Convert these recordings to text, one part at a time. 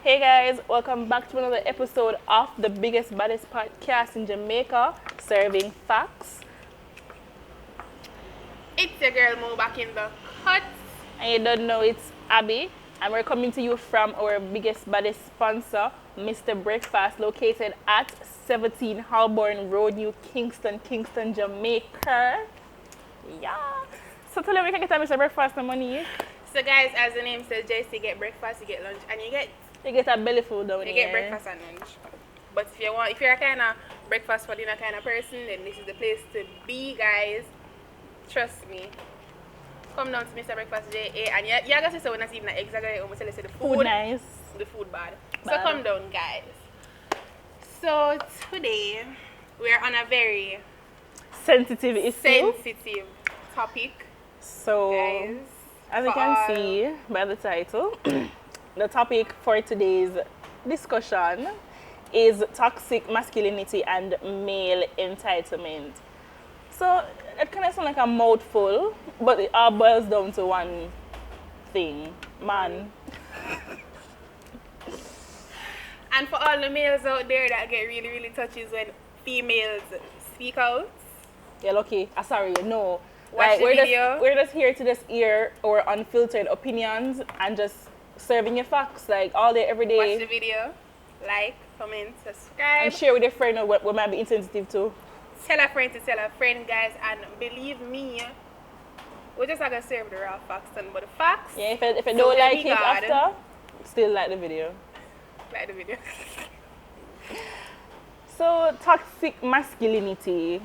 Hey guys, welcome back to another episode of the biggest, baddest podcast in Jamaica, serving facts. It's your girl Mo back in the cut. And you don't know it's Abby, and we're coming to you from our biggest, baddest sponsor, Mr. Breakfast, located at 17 Holborn Road, New Kingston, Jamaica. Yeah. So tell them we can get a Mr. Breakfast the money. So guys, as the name says, just you get breakfast, you get lunch, and you get a belly full down you here. get breakfast and lunch. But if you're a kind of breakfast for dinner kind of person, then this is the place to be, guys. Trust me. Come down to Mr. Breakfast JA, and you're gonna say so when not even exaggerate. Almost say the food nice, the food bad. So come down, guys. So today we're on a very sensitive issue. sensitive topic. So, guys, as you can see by the title, the topic for today's discussion is toxic masculinity and male entitlement. So, it kind of sounds like a mouthful, but it all boils down to one thing: man. And for all the males out there that get really, really touches when females speak out, You're lucky. Sorry, no. Watch the video. We're just here to just hear our unfiltered opinions and just serving you facts like all day, every day. watch the video, like, comment, subscribe. And share with your friend what might be insensitive to. Tell a friend to tell a friend, guys. And believe me, we're just not going to serve the raw facts, but the facts. Yeah, if you So don't help like me it God. after, still like the video. Like the video. So, toxic masculinity,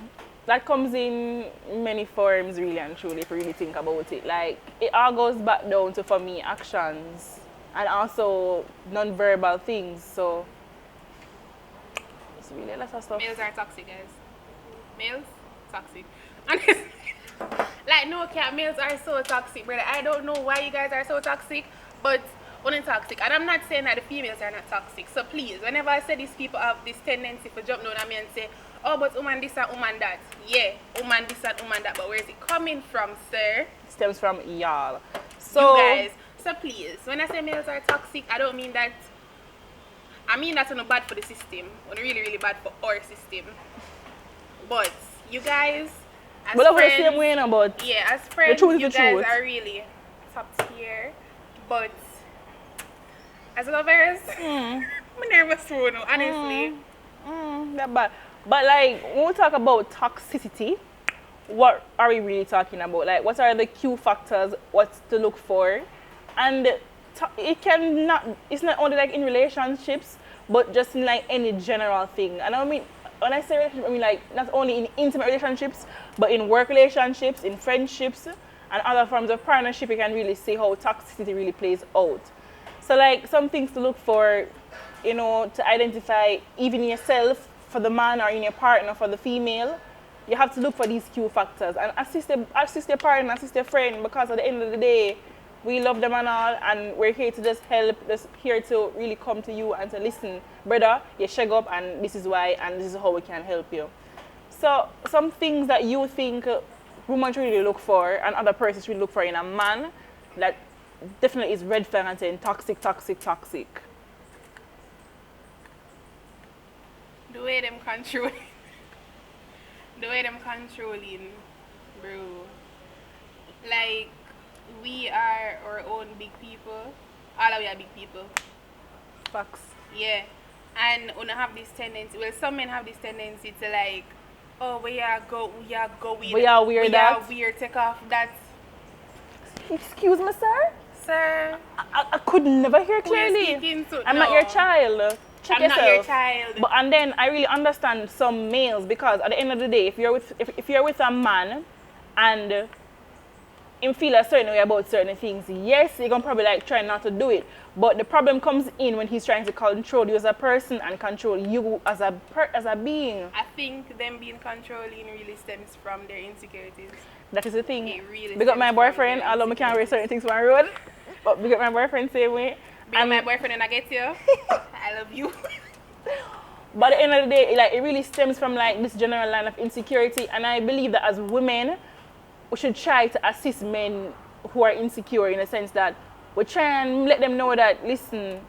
that comes in many forms, really and truly, if you really think about it. Like, it all goes back down to, for me, actions and also non-verbal things. So, it's really lots of stuff. Males are toxic, guys. Males, toxic. Honestly. Like, no cap, males are so toxic, brother. I don't know why you guys are so toxic, but one toxic. And I'm not saying that the females are not toxic. So please, whenever I say these people have this tendency for jump down on me and say, oh, but woman this and woman that. Yeah, woman this and woman that. But where is it coming from, sir? It stems from y'all. So, you guys. So please, when I say males are toxic, I don't mean that. I mean that's not bad for the system. Or really, really bad for our system. But you guys, as but over the friends, same way, no, but yeah, as friends, truth is you the guys truth. are really top tier. But as lovers, I'm nervous for no, honestly. that bad. But like, when we talk about toxicity, what are we really talking about? Like, what are the key factors? What's to look for? And it's not only like in relationships, but just in like any general thing. And I mean, when I say relationship, I mean like not only in intimate relationships, but in work relationships, in friendships, and other forms of partnership, you can really see how toxicity really plays out. So like some things to look for, to identify even yourself for the man or in your partner for the female, you have to look for these key factors and assist your partner, assist your friend, because at the end of the day, we love them and all, and we're here to just help, just here to really come to you and to listen, brother, you shake up and this is why and this is how we can help you. So some things that you think women should really look for and other persons should look for in a man that definitely is red flag and saying toxic. The way them controlling. The way them controlling, bro. Like, we are our own big people. All of we are big people. Facts. Yeah. And we have this tendency, well, some men have this tendency to like, oh, we are going. We are weird that. We are weird, take off that. Excuse me, sir? Sir, I could never hear who you clearly. speaking to? I'm No. not your child. Check I'm yourself. not your child. But and then I really understand some males, because at the end of the day, if you're with a man and him feel a certain way about certain things, yes, you're gonna probably like try not to do it. But the problem comes in when he's trying to control you as a person and control you as a being. I think them being controlling really stems from their insecurities. That is the thing. It really Big up my stems from boyfriend, their although I can't wear certain things for my road. But big up my boyfriend same way. Be my boyfriend and I get you. I love you. But at the end of the day, like, it really stems from like this general line of insecurity, and I believe that as women, we should try to assist men who are insecure, in a sense that we try and let them know that, listen,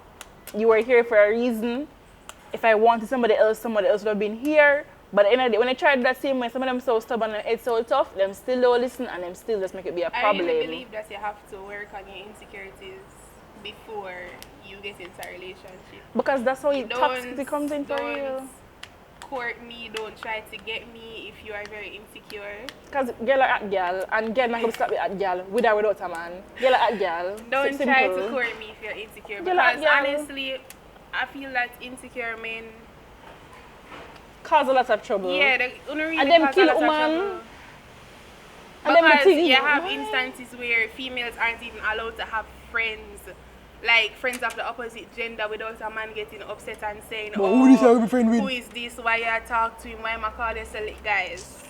you were here for a reason. If I wanted somebody else would have been here. But at the end of the day, when I tried that same way, some of them so stubborn and it's so tough, them still don't listen and them still just make it be a problem. I really believe that you have to work on your insecurities before you get into a relationship. Because that's how toxicity comes in for you. Court me, don't try to get me if you are very insecure. Because girl are at girl, and girl not going to stop it at girl, with or without a man. Girl are at girl. Don't try to court me if you're insecure. Because honestly, I feel that insecure men cause a lot of trouble. Yeah, they really and them cause kill a lot woman. of trouble. Because you have instances where females aren't even allowed to have friends. Like friends of the opposite gender without a man getting upset and saying, who is this? Why you talk to him? Why am I call this? Guys,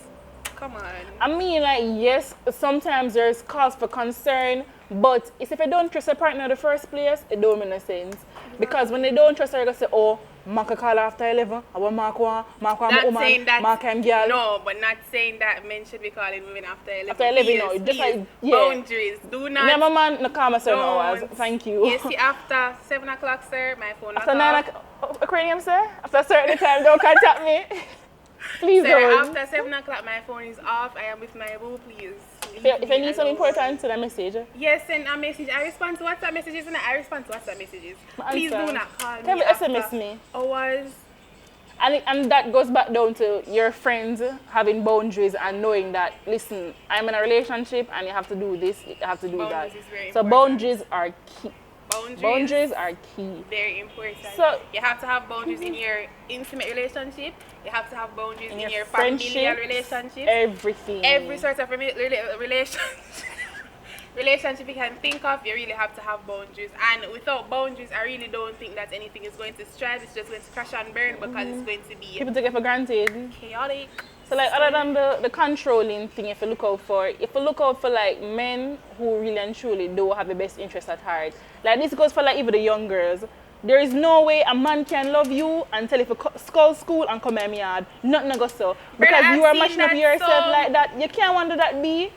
come on. I mean, like, yes, sometimes there's cause for concern, but it's if you don't trust a partner in the first place, it don't make no sense. Because when they don't trust her, they say, oh, Mark call after 11, I want Mark one woman, Mark I'm girl. No, but not saying that men should be calling women after 11. After 11, no, just like, yeah. Boundaries, do not. Never man, no call me certain hours, thank you. You see, after 7 o'clock, sir, my phone after 9 o'clock, aquarium, sir? After a certain time, don't contact me. Please sir, don't. After 7 o'clock, my phone is off. I am with my boo, please. If I need something important, send a message. Yes, send a message. I respond to WhatsApp messages and I respond to WhatsApp messages. Please do not call me. Can you SMS me? Hours. And that goes back down to your friends having boundaries and knowing that, listen, I'm in a relationship and you have to do this, you have to do that. So boundaries are key. Boundaries are key. Very important. So you have to have boundaries in your intimate relationship. You have to have boundaries in your familial relationship. Everything. Every sort of relationship you can think of, you really have to have boundaries. And without boundaries, I really don't think that anything is going to strive. It's just going to crash and burn because it's going to be people take it for granted. Chaotic. So like other than the controlling thing, if you look out for like men who really and truly do have the best interest at heart. Like this goes for like even the young girls. There is no way a man can love you until if you skull school and come in my yard. Nothing go so. Because you are matching up yourself like that. You can't wonder that be.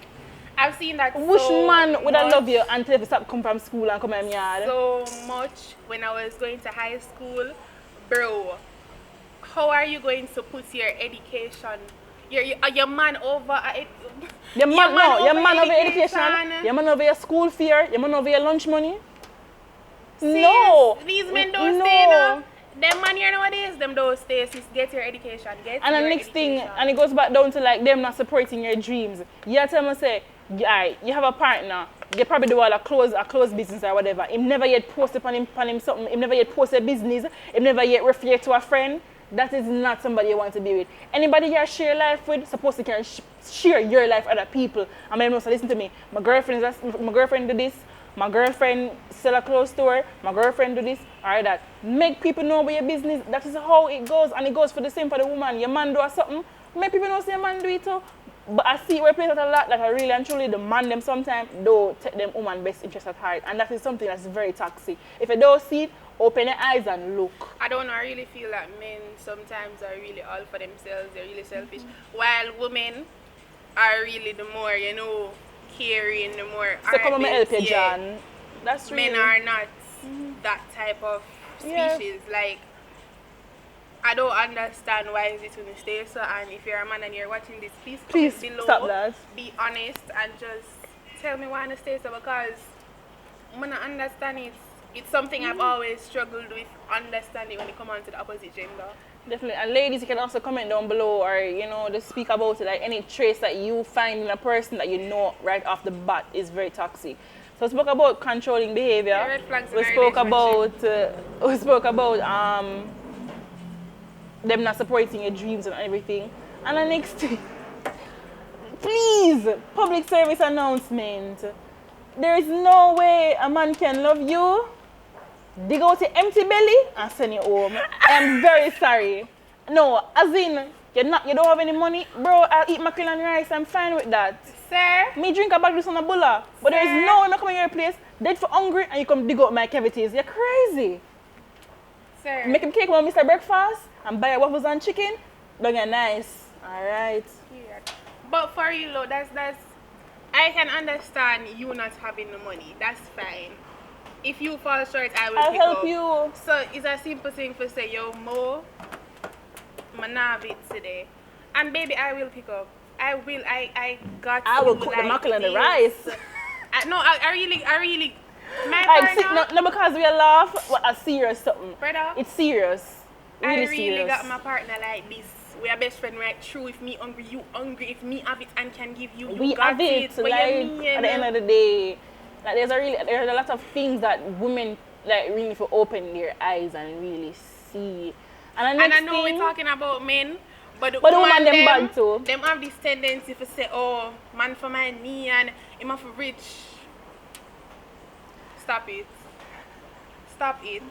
I've seen that which man would I love you until if you stop come from school and come in my yard? So much when I was going to high school. Bro, how are you going to put your education? Your man over your man over education, your man over your school fare, your man over your lunch money. See, no. These men don't stay now. Them man here nowadays, them don't stay. Just get your education. And the next thing, and it goes back down to like them not supporting your dreams. You tell me say, you have a partner, you probably do all a close business or whatever. Him never yet posted upon him something, him never yet posted business, him never yet refer to a friend. That is not somebody you want to be with. Anybody you share life with, supposed to can share your life with other people. I mean, listen to me. My girlfriend do this. My girlfriend sell a clothes store. My girlfriend do this. Alright, that. Make people know about your business. That is how it goes. And it goes for the same for the woman. Your man do something. Make people know say your man do it too. But I see where places a lot that are really and truly demand them sometimes, don't take them woman best interest at heart. And that is something that's very toxic. If you don't see it, open your eyes and look. I don't know, I really feel that men sometimes are really all for themselves, they're really selfish. While women are really the more, caring, the more so come on, help you, John. That's really... Men are not that type of species. Yeah. Like, I don't understand why is it when you stay so, and if you're a man and you're watching this, please comment below. Stop that. Be honest and just tell me why I stay so, because when I understand it, it's something I've always struggled with understanding when it comes on to the opposite gender. Definitely. And ladies, you can also comment down below or, just speak about it, like any traits that you find in a person that you know right off the bat is very toxic. So we spoke about controlling behavior. Yeah, red flags we spoke about them not supporting your dreams and everything. And the next thing, please, public service announcement. There is no way a man can love you, dig out your empty belly and send you home. I am very sorry. No, as in, you don't have any money. Bro, I'll eat mackerel and rice, I'm fine with that. Sir? Me drink a bag of on a bulla. But there is no way I come in your place, dead for hungry, and you come dig out my cavities. You're crazy. Sir? Make him cake when Mr. Breakfast and buy waffles and chicken. Don't get nice. Alright. Yeah. But for you, that's I can understand you not having the money. That's fine. If you fall short, I will I'll pick help up. you. So it's a simple thing for say, yo, Mo, I'm not have it today. And baby, I will pick up. I will. I got I will you cook like the mackerel and the this. rice. I really, my Like, partner, not because we laugh, but a serious something. brother, It's serious. Really I really serious. got my partner like this. We are best friend right through. If me hungry, you hungry. If me have it and can give you, We got have it. What Like, you mean? at the end of the day, like there's a lot of things that women like really for open their eyes and really see. And I know we're talking about men, but the But the woman woman them bad too. Them have this tendency to say, oh, man for my knee and him have for rich. Stop it. Stop it.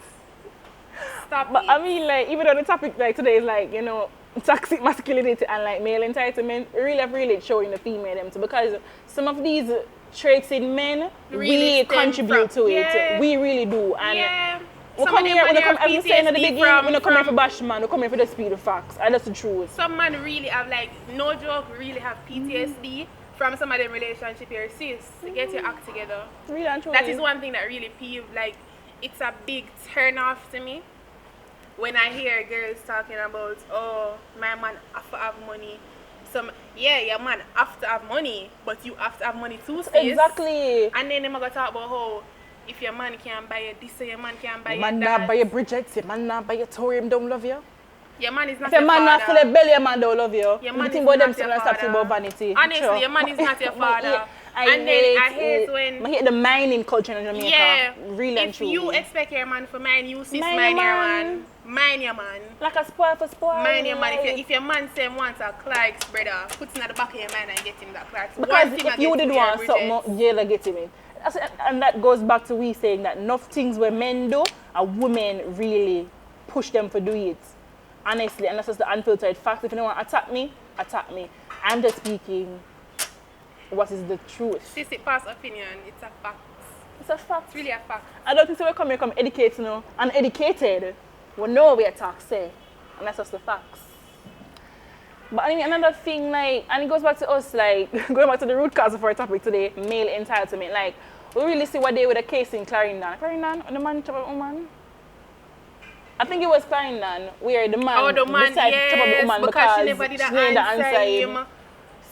Stop But it. I mean, like, even though the topic like today is like, you know, toxic masculinity and like male entitlement, really showing the female them too, because some of these traits in men Really we contribute to it. Yeah. We really do. And Yeah. we Some come of here, them we come, have as we saying at the PTSD beginning, we don't come here for from- bash man, we come here for the speed of facts. And that's the truth. Some man really have like, no joke, really have PTSD from some of them relationship here. Sis, get your act together. Really and truly. That is one thing that really peeved, like, it's a big turn off to me when I hear girls talking about, oh, my man have to have money. Yeah, your man have to have money, but you have to have money too, sis. Exactly. And then they're gonna talk about how if your man can't buy you this, or your man can't buy you Man that. not buy your Bridget, your man not buy your Torium, don't love you. Your man is not If your your man not father. full of belly, your man don't love you. Your You man think is about them not so your stop thinking father. about vanity. Honestly, Sure. your man is not your But father. yeah, I hate when I hate the mining culture in Jamaica. yeah, Really and if truly. you expect your man for mine, you sis Mind mind your your man. man. Mind your man. Like a spoil for spoil. Mind your man. like- If your man say wants a Clark's, brother, put him at the back of your mind and get him that Clark's. Because One thing if I you get did to your want Bridget. something, yeah, like get him in. And that goes back to we saying that enough things where men do, a woman really push them for do it. Honestly, and that's just the unfiltered fact. If you don't want to attack me, attack me. I'm just speaking what is the truth. Sis, it past opinion. It's a fact. It's a fact. It's really a fact. I don't think so we come here come educate, you know, uneducated. We know we talk say. And that's just the facts. But I mean another thing, like, and it goes back to us, like, going back to the root cause of our topic today, male entitlement. Like, we really see what they with a case in Clarendon. Clarendon, when the man chop up the woman? I think it was Clarendon, where the man, Oh, the man, decided to chop up the yes, woman because she never did she didn't answer him.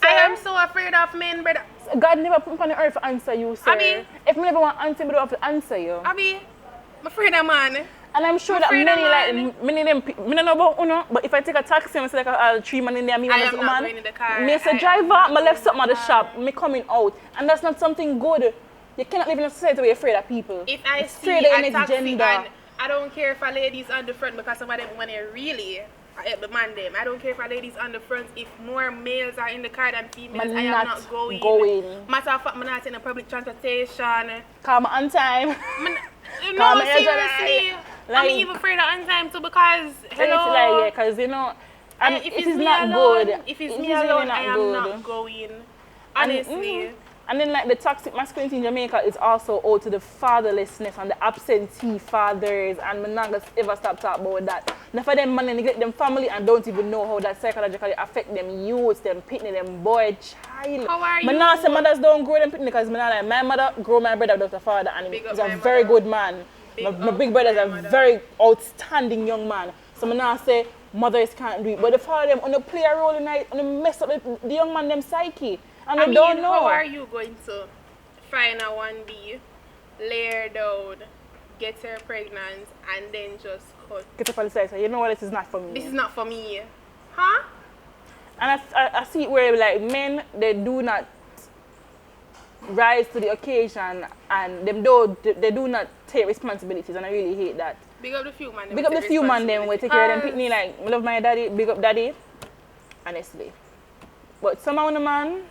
I am so afraid of men, brother. God never put me on the earth to answer you, sir. Abi. If me never want to answer, me don't have to answer you. Abby, I'm afraid of man. And I'm sure I'm that afraid many, of like, man. many of them, me don't know about Uno, but if I take a taxi and I see like a 3 man in there, me I and am a not man, going in the car. me as a I am driver, not me going left in something at the the car. shop, me coming out. And that's not something good. You cannot live in a society where you're afraid of people. If I It's see afraid a of any taxi gender. and I don't care if a lady's on the front because some of them when they really help the man them. I don't care if a lady's on the front. If more males are in the car than females, Man I am not not going. going. Matter of fact, I'm not in a public transportation. Come on time. No, Come here, seriously. like- I'm even afraid of on time too because It's hello. like, yeah, because, you know, and if it it's is me not alone, good. if it's It me is really alone, not I am good. not going. Honestly. And then like the toxic masculinity in Jamaica is also owed to the fatherlessness and the absentee fathers, and I'm not gonna ever stop talking about that. Enough of them man neglect them family and don't even know how that psychologically affect them youths, them pitney, them boy, child. How are But you? now say mothers don't grow them pitney because like, my mother grow my brother without a father, and Big up he's a my very mother. good man. My up big brother is my a mother. very outstanding young man. So I now say mothers can't do it, but the father them on the play a role in it, on the mess up the young man them psyche, and I they mean, don't know. how are you going to find a 1B, lay her down, get her pregnant, and then just cut? Get up on the side, say, you know what, this is not for me. This is not for me. Huh? And I see it where like men, they do not rise to the occasion, and they do not take responsibilities, and I really hate that. Big up the few man. Big up the few man them we take care of them pitney, like I love my daddy, big up daddy. Honestly. But some of the man,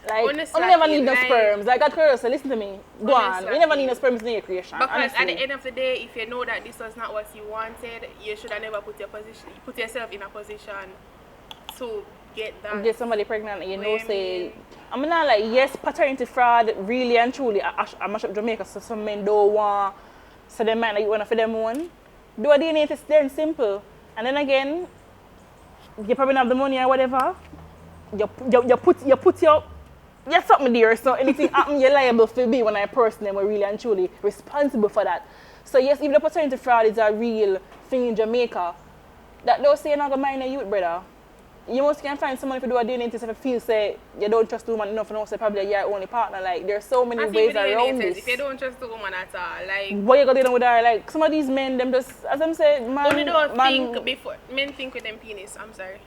like, Honestly, you never need no like- sperms. Like God Curtis, listen to me. Go on. Honestly, You never need no sperms in your creation. Because honestly. at the end of the day, if you know that this was not what you wanted, you should have never put yourself in a position to get that. Get somebody pregnant and you know What you say mean? I'm not like yes, paternity fraud really and truly I mash up Jamaica, so some men don't want, so they might not want for them one. Do a DNA test then simple. And then again, you probably don't have the money or whatever. You put your Yes, something there. So anything happen, you're liable for be when I person them were really and truly responsible for that. So yes, if the paternity fraud is a real thing in Jamaica, that don't say you're not gonna mind a youth, brother. You must can find someone if you do a DNA test if you feel say you don't trust the woman enough and also probably your only partner. Like there's so many ways around this. If you don't trust the woman at all, like what you gonna do with her? Like some of these men, them just as I'm saying, men think with them penis. I'm sorry.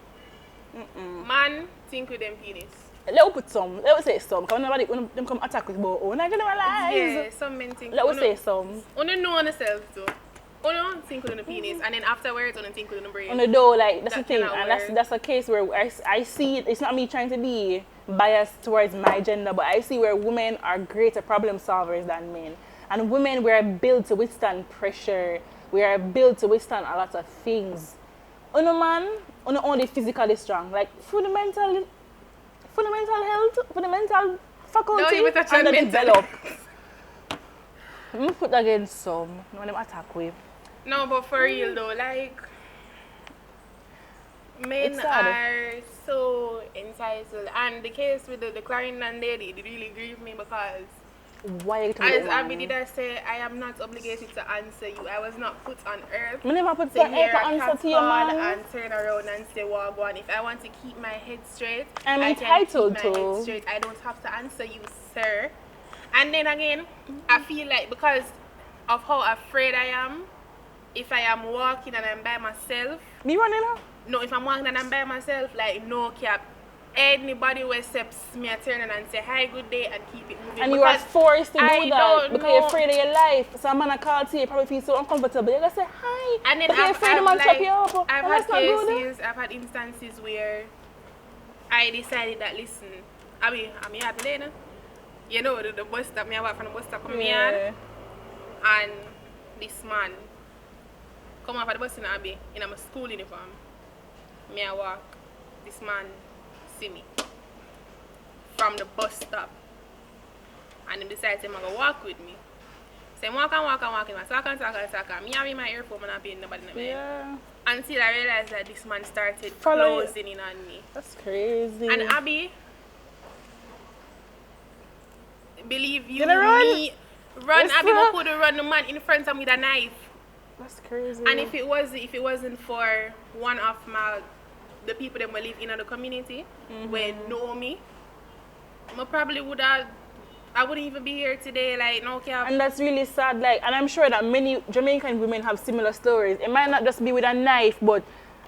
Man think with them penis. Let's put some. Let's say some. Because nobody when them come attack with about oh, I generalize. Yeah, some men think. Let's say some. Only know on yourself too. Only think with the penis, and then afterwards only think with the brain. On the door, like that's the thing, and that's a case where I see it. It's not me trying to be biased towards my gender, but I see where women are greater problem solvers than men, and women we are built to withstand pressure. We are built to withstand a lot of things. On a man, only physically strong, like for the mental health, for the mental faculty, underdeveloped. Let me put that against some when them attack with. No, but for real though, like men are so entitled, and the case with the Clarendon lady, it really grieved me because why you as Abby did I say, I am not obligated to answer you. I was not put on earth I never put to hear a answer cat to your man and turn around and say wagwan. If I want to keep my head straight, I'm I entitled can keep my to. head straight. I don't have to answer you, sir. And then again, I feel like because of how afraid I am, if I am walking and I'm by myself. Me running up? No, if I'm walking and I'm by myself, like no cap. Anybody who accepts me, I turn and say hi, good day, and keep it moving. And you are forced to do that because you're afraid of your life. So I'm gonna call to you, probably feel so uncomfortable. You're gonna say hi. And then you're afraid the man chop you up. I've had cases, I've had instances where I decided that listen, I'm here today, no? You know, the bus stop, I walk from the bus stop coming here, and this man come off at the bus in Abbey in my school uniform. I walk, this man see me from the bus stop, and he decided to go walk with me. So I walk, talk. Me having my earphone and not paying nobody in the Yeah. Until I realized that this man started closing in on me. That's crazy. And Abby, believe you me, run Abby go put run the man in front of me with a knife. That's crazy. And if it wasn't for one of the people that live in the community where know me, I probably I wouldn't even be here today, like no cap. And that's really sad, like, and I'm sure that many Jamaican women have similar stories. It might not just be with a knife, but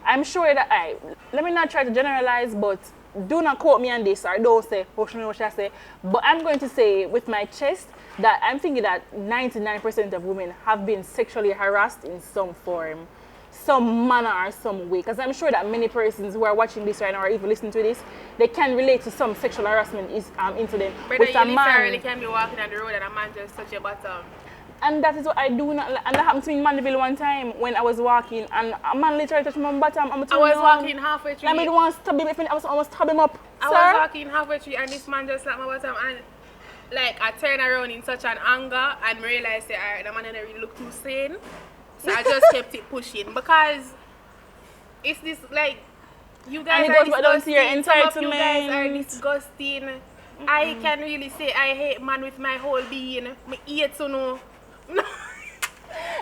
I'm sure that let me not try to generalize, but do not quote me on this, or don't say, what should I say? But I'm going to say with my chest that I'm thinking that 99% of women have been sexually harassed in some form, some manner or some way. Because I'm sure that many persons who are watching this right now or even listening to this, they can relate to some sexual harassment incident Brother, with a man. Literally can be walking on the road and a man just touch your bottom. And that is what I do not, and that happened to me in Mandeville one time when I was walking, and a man literally touched my bottom. I was walking halfway through. I made one stab him, I was almost stab him up. I was walking halfway through, and this man just slapped my bottom, and like I turned around in such an anger and realized that alright, the man didn't really look too sane. So I just kept it pushing because it's this like you guys are disgusting. Some of you guys are disgusting. I can really say I hate man with my whole being. I hate to know.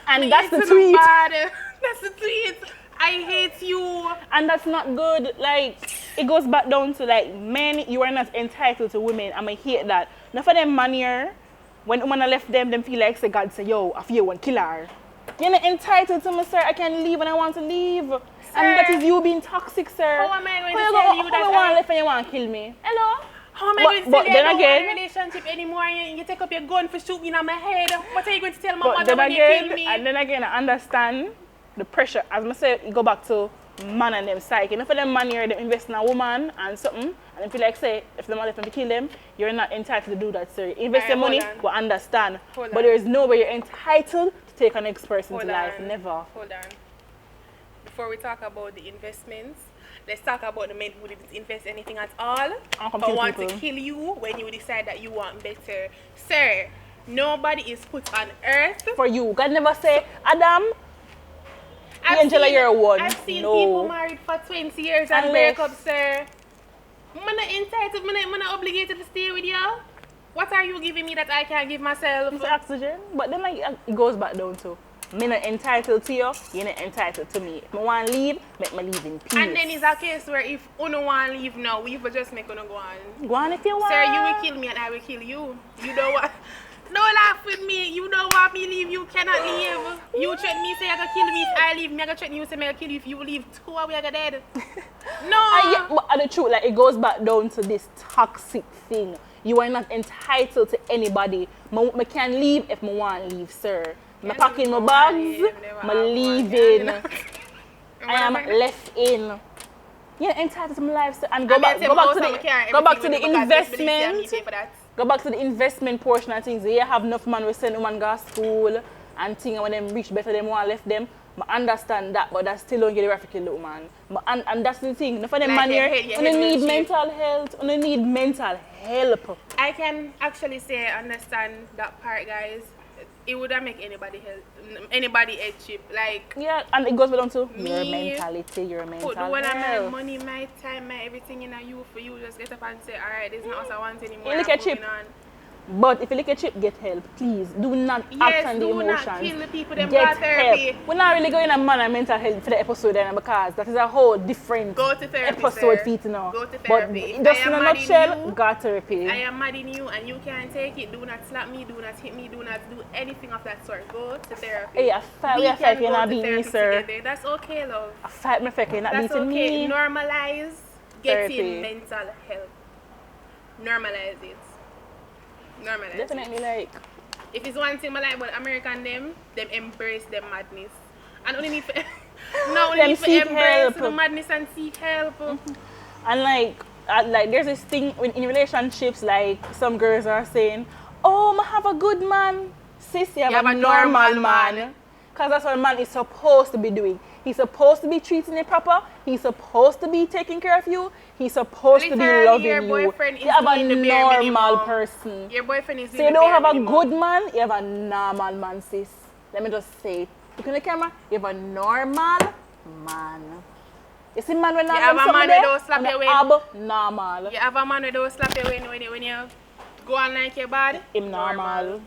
And that's the tweet. That's the tweet. I hate you. And that's not good. Like, it goes back down to like, men, you are not entitled to women. I hate that. Now for them man here, when women are left them feel like say God say, yo, I feel one killer. You're not entitled to me, sir. I can leave when I want to leave. Sir. And that is you being toxic, sir. How am I going to tell you that you want to leave and you want to kill me? Hello? How am I going to tell you I don't want a relationship anymore and you take up your gun for shooting on my head? What are you going to tell my mother when you kill me? And then again, I understand the pressure. As I say, you go back to man and them psyche. Enough of them man here, they invest in a woman and something, and if you like say, if the man left them to kill them, you're not entitled to do that, sir. Invest your money, but understand. But there is no way you're entitled to take an next person's life. Never. Hold on. Before we talk about the investments, let's talk about the men who didn't invest anything at all, but want to kill you when you decide that you want better. Sir, nobody is put on earth for you. God never say, Adam, Angela, you're a one. I've seen people married for 20 years and break up, sir. I'm not entitled, I'm not obligated to stay with you. What are you giving me that I can't give myself? It's oxygen. But then like it goes back down to me not entitled to you, you're not entitled to me. If I want to leave, make me leave in peace. And then it's a case where if you don't want to leave now, we will just make you go on. Go on if you want. Sir, you will kill me and I will kill you. You don't want... Don't laugh with me. You don't want me leave. You cannot leave. You threaten me, say you're going to kill me if I leave. Me going to threaten you, say I'm going to kill you if you leave. 2 hours, you're dead. No. Yeah, but the truth, like, it goes back down to this toxic thing. You are not entitled to anybody. I can leave if I want to leave, sir. I'm packing my bags, I'm leaving. I am left in. You're entitled to my life, sir. And go back to the investment. Go back to the investment portion of things. You have enough man who send women go to school and things when them reach better, them want to left them. I understand that, but that still don't get the African little man. And that's the thing. Enough of them man here, you need mental health, you need mental help. I can actually say I understand that part, guys. It wouldn't make anybody head chip. Like, yeah, and it goes down to your mentality, your mental health. Put my money, my time, my everything in you for you. Just get up and say, alright, this is not what I want anymore. You look at chip. But if you look at chip, get help, please. Do not act on the emotions. Not kill the people them get therapy. Help. We're not really going on man and mental health for the episode then, because that is a whole different episode for you to know. Go to therapy. But just in a nutshell, go to therapy. I am mad in you and you can't take it. Do not slap me, do not hit me, do not do anything of that sort. Go to therapy. Hey, I fight you're not beating me, sir. Together. That's okay, love. I fight my fact you're not beating me. That's okay. Normalize getting mental health. Normalize it. Normalize. Definitely, like, if it's one thing I like about American them embrace them madness. And only need to embrace the madness and seek help. And like there's this thing in relationships, like some girls are saying, oh, I have a good man. Sis, you have a normal man. Because that's what a man is supposed to be doing. He's supposed to be treating you proper. He's supposed to be taking care of you. He's supposed to be loving your you. Boyfriend You have a the normal person. Your boyfriend is so you don't have a good man, you have a normal man, sis. Let me just say it. Look in the camera, you have a normal man. You see man when you have a man who don't slap you when normal. You have a man who don't slap you when you go on like your body. Him normal.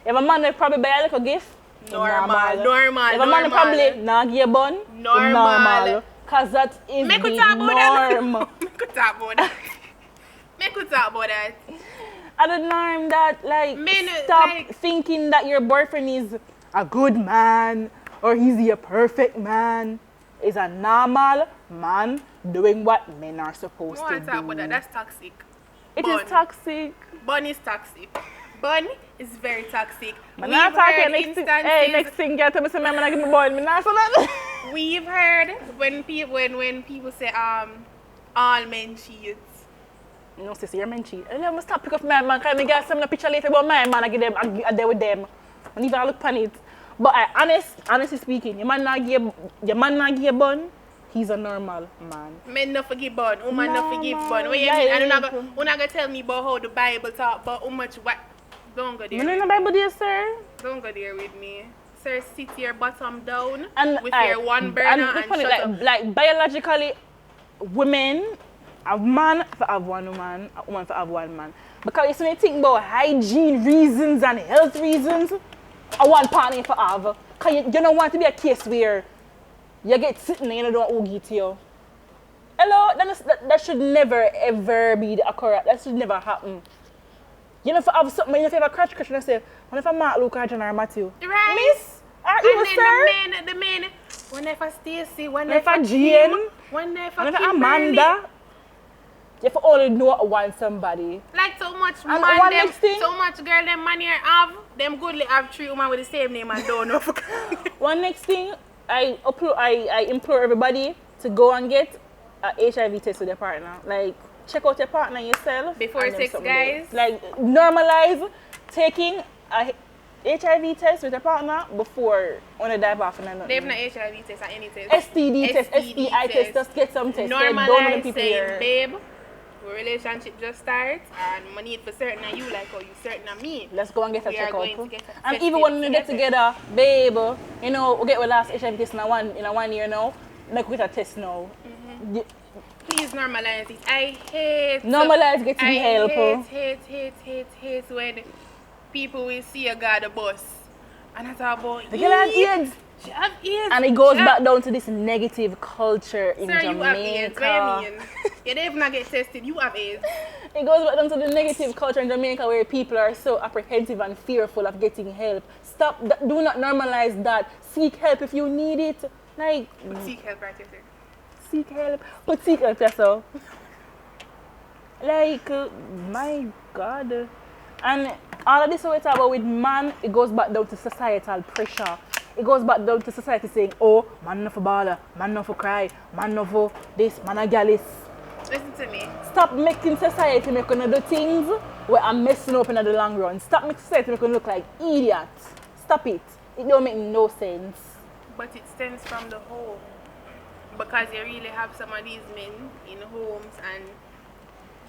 You have a man who probably buy a little gift. Normal. If a man probably not give a bun, normal. Because that is the norm. Make we talk about that. Make we talk about that. And the norm that, like, stop thinking that your boyfriend is a good man or he's a perfect man. Is a normal man doing what men are supposed to do. Talk about that. That's toxic. It is toxic. Bun is toxic. Bun is very toxic. Next thing, get to me, say, I'm gonna give me bun. We've heard when people say all men cheat. No, sis, your men cheat. Let me stop pick up my man. Can I get some picture later about my man? I give them, I there with them. I need to look on it. But honestly speaking, your man not give bun. He's a normal man. Men not forgive bun. Woman not forgive bun. What you mean? And you're not gonna tell me about how the Bible talk about how much what. Don't go there. You know the Bible there, sir? Don't go there with me. Sir, sit your bottom down and with your one burner and shut up. Like biologically, women, a man for have one woman, a woman for have one man. Because when you think about hygiene reasons and health reasons, a one partner for have. Because you don't want to be a case where you get sitting and you don't want to get you. Hello? That should never ever be the occurrence. That should never happen. You know, if I have something, if you have a crash, and I say, what if I Mark, Luke, or John, or Matthew? Right. Miss? Are you, sir? The men, when if Stacy, when if Jane, when if Amanda, you have to only know one somebody. Like so much man, them, so much girl, them man here have, them goodly have 3 women with the same name and don't know. One next thing, I implore everybody to go and get a HIV test with their partner. Like, check out your partner yourself. Before sex, guys. Like, normalize taking a HIV test with your partner before when you dive off and nothing. They have no HIV test or any test. STD test, STI test, just get some tests. Normalize saying, babe, our relationship just starts and I need for certain of you like how you certain of me. Let's go and get a checkup. And even when we get together, babe, you know, we get our last HIV test in one year now, make we get a test now. Please normalize it. I hate Normalize getting help. hate when people will see a guy the bus and I talk about The girl has AIDS. She have AIDS. And it goes back down to this negative culture in Sir, Jamaica. you have AIDS. What do you mean? You don't even get tested. You have AIDS. It goes back down to the negative culture in Jamaica where people are so apprehensive and fearful of getting help. Stop. Do not normalize that. Seek help if you need it. Like, But seek help right here, sir. seek help. But seek help yourself. Like, my God. And all of this we talk about with man, it goes back down to societal pressure. It goes back down to society saying, oh, man no for baller, man no for cry, man no for this, man a gallus. Listen to me. Stop making society make you do things where I'm messing up in the long run. Stop making society make you look like idiots. Stop it. It don't make no sense. But it stems from the home. Because you really have some of these men in homes and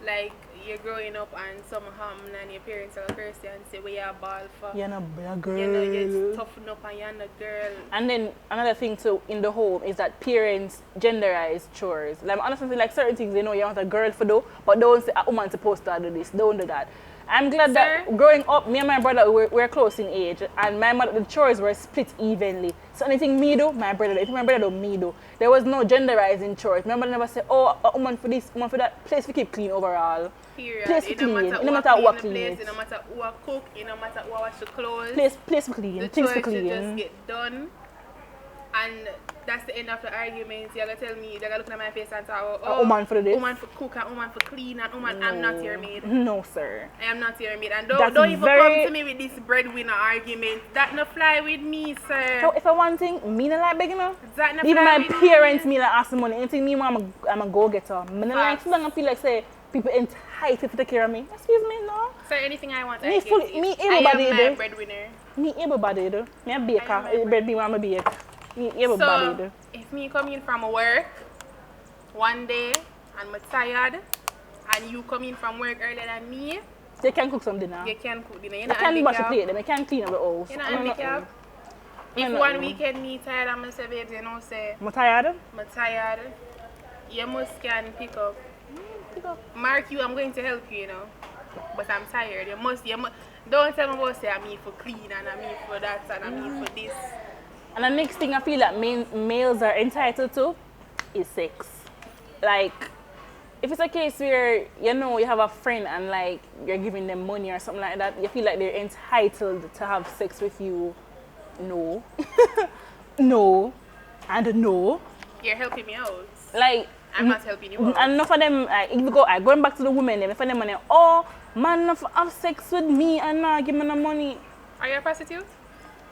like you're growing up and some harm and your parents are Christian and say, well, you're a ball for. You're not a girl. You know, you're toughen up and you're not a girl. And then another thing too in the home is that parents genderize chores. Like honestly, like certain things you want a girl to do, but don't say a woman's supposed to do this. Don't do that. I'm glad that growing up, me and my brother we're close in age, and my mother, the chores were split evenly. So anything me do, my brother do. Anything my brother do, me do. There was no genderizing chores. My mother never said, oh, a woman for this, woman for that. Place we keep clean overall. Period. Place It clean. no It no matter what clean. clean. It no matter who I cook. It no matter who I wash the clothes. Place clean. The Things chores should clean. just get done. And that's the end of the argument. You're going to tell me, they're going to look at my face and talk, oh, woman for this. Woman for cook and woman for clean and woman, I'm not your maid. No, sir. I am not your maid. And That's don't even very- come to me with this breadwinner argument. That no fly with me, sir. So if I want thing, me not like begging her. That no Even fly my with parents, me. me like ask me money. Anything me want, I'm a go getter. Me not like Facts. so long I feel like say people entitled to take care of me. Excuse me, no. Sir, anything I want, Me I fully- get it. me I everybody am my do. breadwinner. Me able-bodied. Me a baker. I am my Bread me want me bake. Me able-bodied. So, if me come in from work one day and I'm tired and you come in from work earlier than me, They can cook some dinner. you can cook dinner. You're They not can wash the handicapped. plate. They can clean up the house. You're not I'm handicapped. If I'm one not- weekend me tired, I'm going to say, babes, you know, say, I'm tired. I'm tired. You must can pick up. Mark you, I'm going to help you, you know. But I'm tired. You must. Don't tell me about say I'm me for clean and I'm me for that and I'm me for this. And the next thing I feel that males are entitled to is sex. Like, if it's a case where, you know, you have a friend and like you're giving them money or something like that, you feel like they're entitled to have sex with you. No. No. And no. You're helping me out. Like, I'm not helping you out. and enough of them, like, if you go, going back to the women, enough of them, and oh, man, enough have sex with me and not give me no money. Are you a prostitute?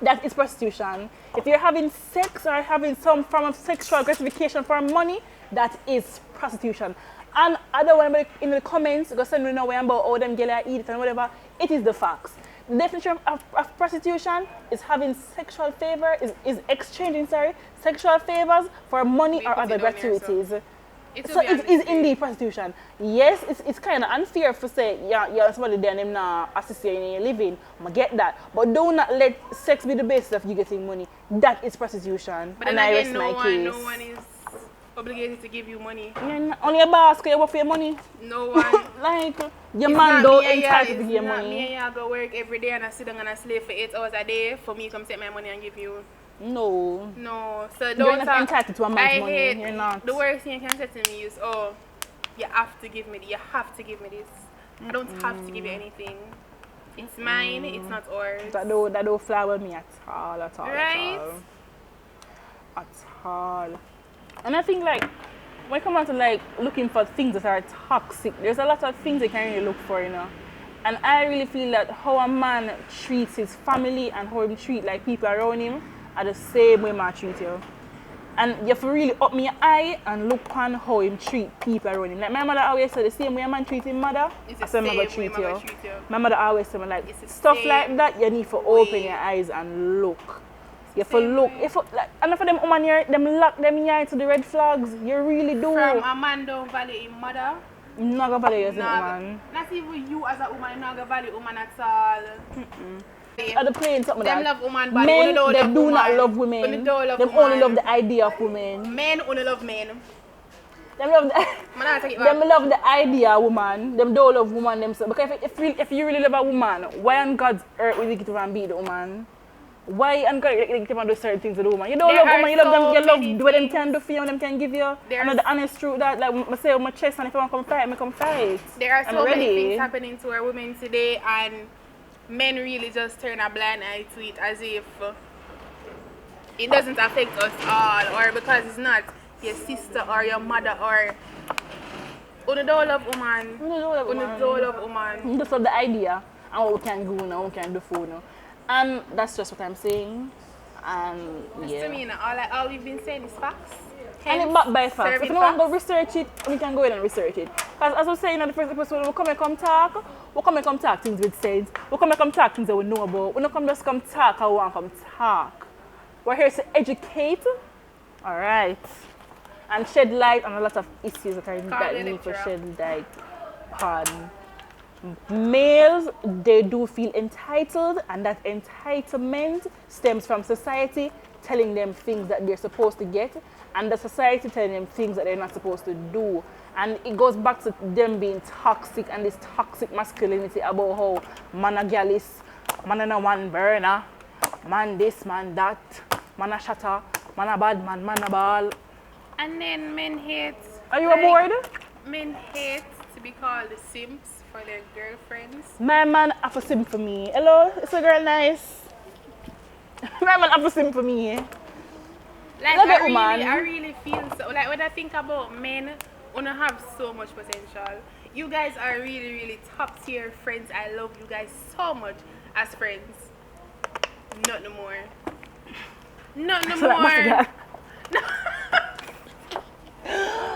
That is prostitution. If you're having sex or having some form of sexual gratification for money, that is prostitution. And I don't want to in the comments go send me no way about all them girls eat it and whatever. It is the facts. The definition of prostitution is having sexual favor, is exchanging sexual favors for money We or put other it down here, gratuities. It So it is indeed prostitution. Yes, it's kind of unfair for say, yeah, somebody there and them not assist you in your living. I get that. But do not let sex be the basis of you getting money. That is prostitution. But then and I again, rest my case. no one is obligated to give you money. Only a boss can you work for your money. No one. Like, your It's man not don't me and entitled to it's give you not money. Me and you go work every day and I sit down and I slave for 8 hours a day for me to come take my money and give you. No. No. So You're don't not talk. entitled to a man's I money. hate You're not. the worst thing you can say to me is, oh, you have to give me this. You have to give me this. I don't have to give you anything. It's mine. It's not ours. That don't fly with me at all. Right? At all. And I think like when it comes down to like looking for things that are toxic, there's a lot of things you can really look for, you know. And I really feel that how a man treats his family and how he treat like people around him are the same way man treat you. And you have to really up me eye and look on how him treat people around him. Like my mother always said, the same way a man treats his mother, It's the that's how same I'm way gonna treat mama you. treat you. My mother always tell me like It's the stuff same like that you need to open way. your eyes and look. You have to Same look. way. If like enough of them woman here, them lock them eye to the red flags. You really do. From a man don't value his mother. Not gonna value yourself, Nah, man. not even you as a woman, not gonna value woman at all. Are they playing something Them like that? love woman, but Men, don't they love do not woman. love Only women. don't love They woman. only love the idea of women. Men only love men. Them love the, Man, I take it them back. love the idea, woman. Them don't love woman themselves. Because if you really love a woman, why on God's earth will you get to beat the woman? Why on God's earth will you get to do certain things to the woman? You don't There love woman, you are love them, so you love many what them things. can do for you and them can give you. There's- And the honest truth that, like, I say on my chest, and if I want to come fight, I come fight. There are I'm so many ready. things happening to our women today, and men really just turn a blind eye to it as if it doesn't affect us all, or because it's not your sister or your mother or. Una don't love woman. You don't love Una woman. don't love woman. You just love the idea and what we can do now, what we can do for now. And that's just what I'm saying. And yeah. To me, you know, all we've been saying is facts. And it backed by facts. serving If you don't want to facts. go research it, we can go in and research it. Because as I was saying in the first episode, we come and come talk. We come and come talk things with sense. We come and come talk things that we know about. We don't come just come talk how we want to come talk. We're here to educate. Alright. And shed light on a lot of issues that need for lecturer. shed light on. Males, they do feel entitled, and that entitlement stems from society telling them things that they're supposed to get, and the society telling them things that they're not supposed to do. And it goes back to them being toxic and this toxic masculinity about how man a gyalis, man a one burner, man this, man that, man a shatter, man a bad man, man a ball. And then men hate. Are you aboard? Men hate to be called the simps for their girlfriends. My man have a sim for me. Hello, is the girl nice? My man have a sim for me. Like Love it, I woman. really feel so. Like when I think about men, wanna have so much potential. You guys are really, really top tier friends. I love you guys so much as friends. Not no more. Not no So that must be more. that.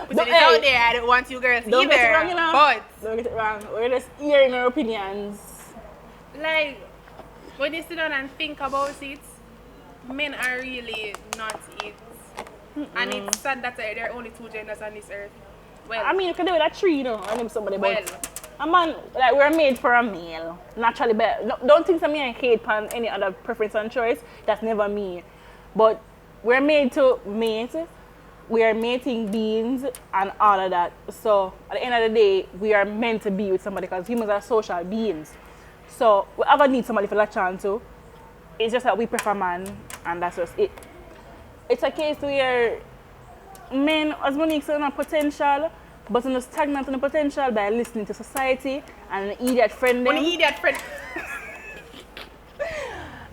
But Don't- it's out hey, there. I don't want you girls Don't get it either. wrong, you know. But Don't get it wrong. We're just hearing our opinions. like when you sit down and think about it, men are really not it. And it's sad that there are only two genders on this earth. Well, I mean, you can do it at 3, you know, and him somebody, well, but a man, like, we're made for a male. Naturally, but don't think that me I hate upon any other preference and choice. That's never me. But we're made to mate. We are mating beings and all of that. So at the end of the day, we are meant to be with somebody because humans are social beings. So we ever need somebody for latch on to. It's just that we prefer man, and that's just it. It's a case where men, as Monique said, have potential, but in stagnant on the potential by listening to society and an idiot friend. when them. you eat that friend.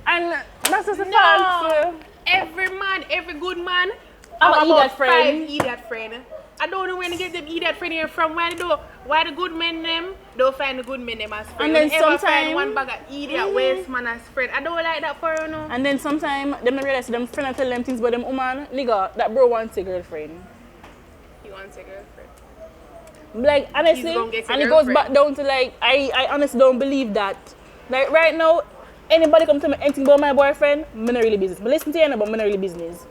And that's just a No. fact. Every man, every good man, I'm have a idiot about friend. 5 idiot friend. I don't know where to get them idiot friend here from. Why the good men them don't find the good men them as friend. And then Whenever sometime- find one bag of idiot waste man as friend. I don't like that for you know. And then sometimes them not realize them friend tell them things about them woman, nigga, that bro wants a girlfriend. He wants a girlfriend. Like honestly, He's gonna get a and it goes girlfriend. back down to like I honestly don't believe that. Like right now, anybody come to me anything about my boyfriend, me not really business. Me listen to you but me not really business.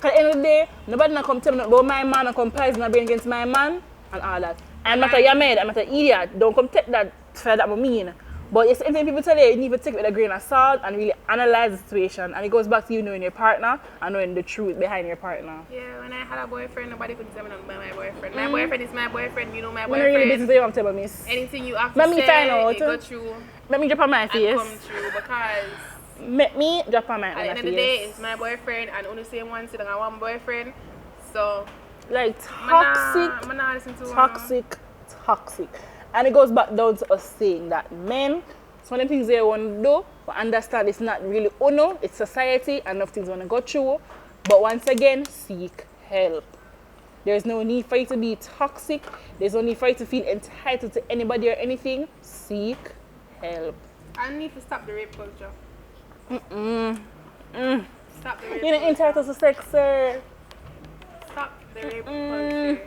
Cause at the end of the day, nobody not come tell me about my man and compare my brain against my man and all that. And matter you're mad, I'm not an idiot. Don't come take that for that I mean. But it's anything people tell you, you need to take it with a grain of salt and really analyze the situation. And it goes back to you knowing your partner and knowing the truth behind your partner. Yeah, when I had a boyfriend, nobody could tell me nothing about my boyfriend. My boyfriend is my boyfriend. You know my I'm not really boyfriend. business you have to tell me, miss. Anything you have to Let me say, find out. it go through Let me drop on my and face. come through because Let me drop on my at the end of the day, it's my boyfriend and only same one sitting on one boyfriend. So Like I'm not listen to toxic. And it goes back down to us saying that men, some of the things they want to do, but understand it's not really uno, it's society, and enough things want to go through. But once again, seek help. There's no need for you to be toxic. There's no need for you to feel entitled to anybody or anything. Seek help. I need to stop the rape culture. Stop the rape You're not culture. entitled to sex, sir. Stop the rape culture.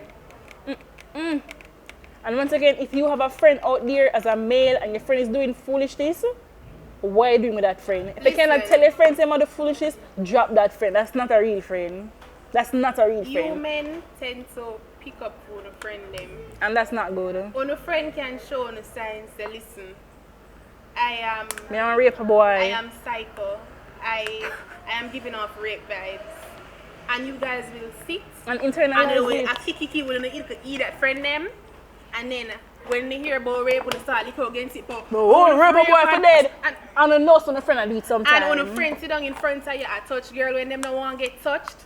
And once again, if you have a friend out there as a male and your friend is doing foolishness, what are you doing with that friend? If you cannot Listen. tell your friend some of the foolishness, drop that friend. That's not a real friend. That's not a real You friend. men tend to pick up on a friend them. And that's not good. On a friend can show on the signs say, listen, I Me am a rape boy. am psycho. I am giving off rape vibes. and you guys will sit And and internalize the way it. a kiki when you eat that friend them, and then when they hear about rape, when they start lick against it, but Oh, rape a boy for dead. and I don't know some friend I do it sometimes. and when a friend sit down in front of you, I touch girl when them don't want to get touched.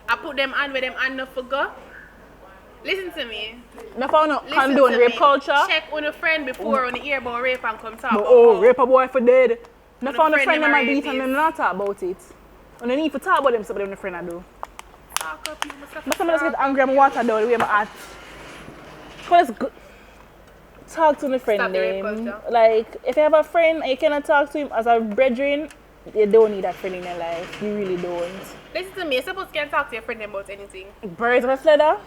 I put them on where them hand no forgot. Listen to me. I found out Listen condone to rape me. culture. Check on a friend before on the hear about rape and come talk But, about oh, rape a boy for dead. I When a found a friend friend them them a I do it and rapist. them not talk about it. And they need to talk about them, somebody when the friend I do. talk up, you must But some of us get angry and water down the way my heart. But it's good. Talk to my friend Stop the rape them. culture. Like, if you have a friend and you cannot talk to him as a brethren, you don't need that friend in your life. You really don't. Listen to me, you're supposed to can talk to your friend about anything. Birds of a feather.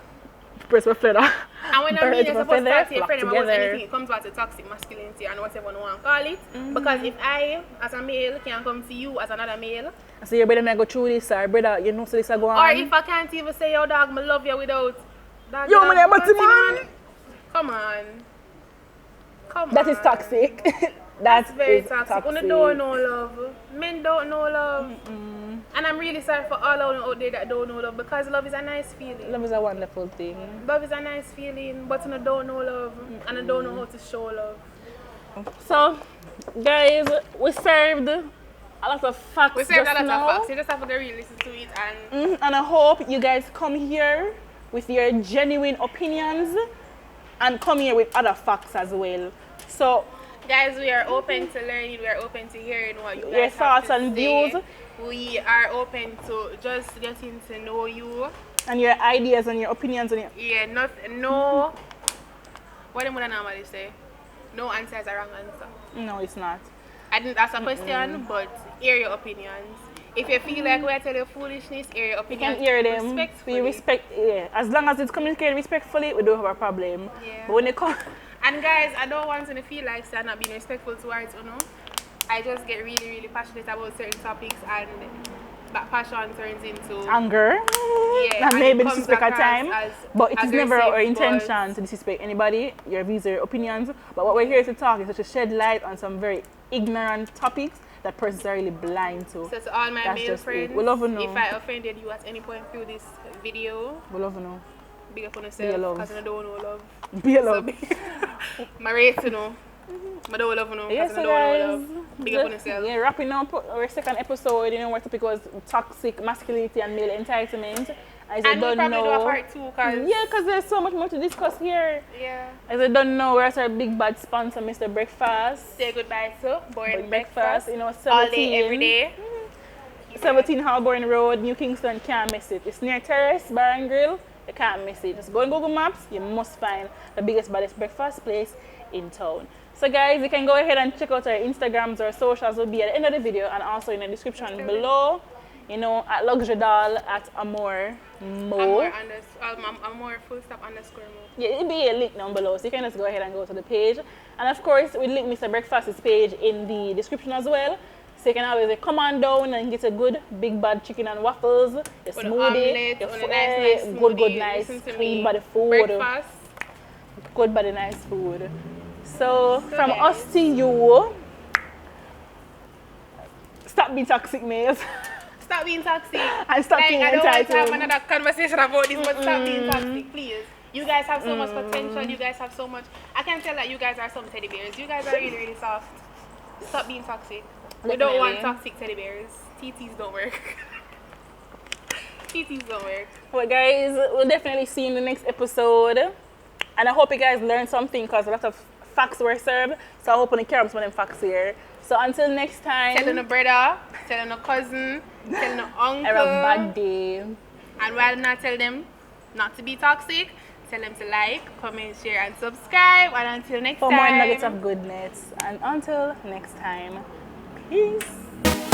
Birds of a feather. And when I mean Birds you're of a supposed to feather talk to your flock friend about together. anything, it comes back to toxic masculinity and whatever you want to call it. Because if I, as a male, can come to you as another male, So your brother may go through this, or brother, you know so this is going or on. if I can't even say, yo dog, I love you without dog, Yo, dog, man, but party, man. Come on. Come That on. is toxic. That's very is toxic. When don't know love. Men don't know love. And I'm really sorry for all out there that don't know love, because love is a nice feeling. Love is a wonderful thing. Love is a nice feeling, but you don't know love and you don't know how to show love. So, guys, we served a lot of facts We said just a lot now. of facts. You just have to really listen to it and And I hope you guys come here with your genuine opinions and come here with other facts as well. So, guys, we are open to learning. We are open to hearing what you guys your have thoughts to and say. views We are open to just getting to know you. and your ideas and your opinions and your Yeah, no. What am I normally say? No answer is a wrong answer. no, it's not. I didn't ask a question, but hear your opinions. If you feel like we're telling foolishness, hear your You opinions. can hear them. Respectfully. We respect. Yeah, as long as it's communicated respectfully, we don't have a problem. Yeah. But when they come, And guys, I don't want to feel like I'm not being respectful towards you know. I just get really, really passionate about certain topics, and that passion turns into anger Yeah, and and maybe it comes disrespect at across time, as but it is never our aggressive, intention to disrespect anybody, your views, your opinions. But what we're here to talk is to shed light on some very ignorant topics that persons are really blind to. So to all my That's male just it. friends, We love you know. if I offended you at any point through this video, We love you know. big up on Be yourself, love. because I don't know love. Be alone. My rate to know. I don't love you know, Yes, because so I don't know guys. love. Big up on yourself. Yeah, wrapping up our second episode, you know, our topic was toxic masculinity and male entitlement. As I And we'll don't probably do know. a part 2, because Yeah, because there's so much more to discuss here. yeah. As I don't know, we're at our big bad sponsor, Mr. Breakfast. Say goodbye to boring Breakfast, breakfast. you know, 17. All day, every day. 17 Holborn Road, New Kingston, can't miss it. It's near Terrace Bar and Grill, you can't miss it. Just go on Google Maps, you must find the biggest, baddest breakfast place in town. So guys, you can go ahead and check out our Instagrams, our socials will be at the end of the video and also in the description below. You know, at Luxury Doll, at Amor Mo. Amor full stop underscore mo. Yeah, it'll be a link down below, so you can just go ahead and go to the page. And of course, we link Mr. Breakfast's page in the description as well. So you can always come on down and get a good big bad chicken and waffles, your With an smoothie, omelette, your with a nice good smoothie. nice Listen to clean me. body food, Breakfast. good body nice food. So from guys. us to you, stop being toxic males. Stop being toxic. And stop being I don't want to have entitled. another conversation about this, but stop being toxic, please. You guys have so much potential. You guys have so much. I can tell that you guys are some teddy bears. You guys are really, really soft. Stop being toxic. We don't want Definitely. toxic teddy bears. TTs don't work. TTs don't work. Well guys, we'll definitely see you in the next episode. And I hope you guys learned something because a lot of facts were served. So I hope you carry some of them facts here. So until next time, Telling a brother, telling a cousin, telling an uncle. have a bad day. And while not tell them not to be toxic, tell them to like, comment, share, and subscribe. And until next For time. more nuggets of goodness. And until next time, peace.